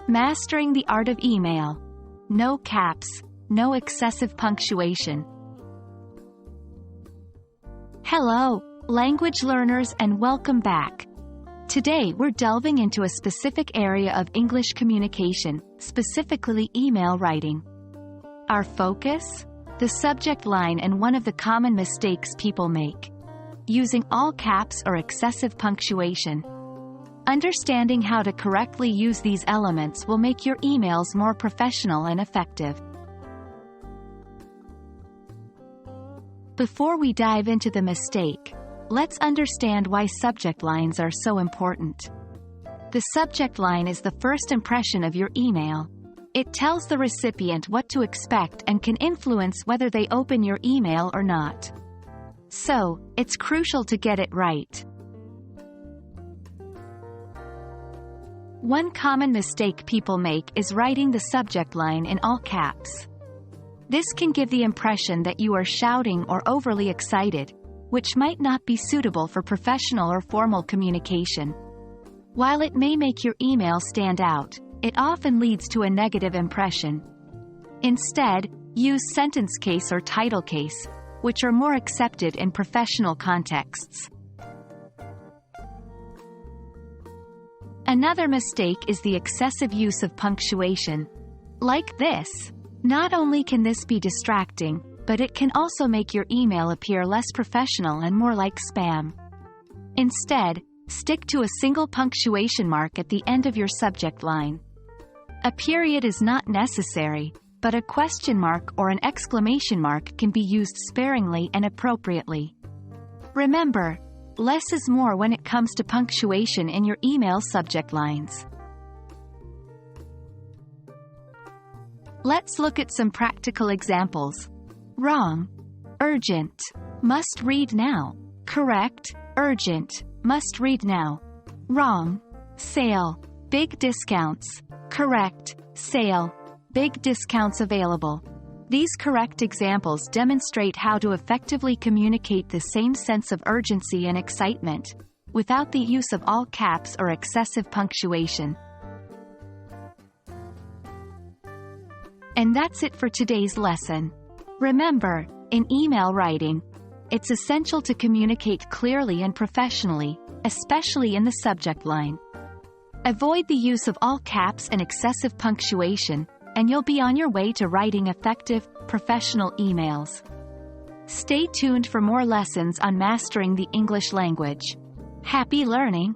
Mastering the art of email. No caps, no excessive punctuation. Hello, language learners, and welcome back. Today we're delving into a specific area of English communication, specifically email writing. Our focus? The subject line and one of the common mistakes people make. Using all caps or excessive punctuation. Understanding how to correctly use these elements will make your emails more professional and effective. Before we dive into the mistake, let's understand why subject lines are so important. The subject line is the first impression of your email. It tells the recipient what to expect and can influence whether they open your email or not. So, it's crucial to get it right. One common mistake people make is writing the subject line in all caps. This can give the impression that you are shouting or overly excited, which might not be suitable for professional or formal communication. While it may make your email stand out, it often leads to a negative impression. Instead, use sentence case or title case, which are more accepted in professional contexts. Another mistake is the excessive use of punctuation. Like this. Not only can this be distracting, but it can also make your email appear less professional and more like spam. Instead, stick to a single punctuation mark at the end of your subject line. A period is not necessary, but a question mark or an exclamation mark can be used sparingly and appropriately. Remember, less is more when it comes to punctuation in your email subject lines. Let's look at some practical examples. Wrong. Urgent. Must read now. Correct. Urgent. Must read now. Wrong. Sale. Big discounts. Correct. Sale. Big discounts available. These correct examples demonstrate how to effectively communicate the same sense of urgency and excitement, without the use of all caps or excessive punctuation. And that's it for today's lesson. Remember, in email writing, it's essential to communicate clearly and professionally, especially in the subject line. Avoid the use of all caps and excessive punctuation, and you'll be on your way to writing effective, professional emails. Stay tuned for more lessons on mastering the English language. Happy learning!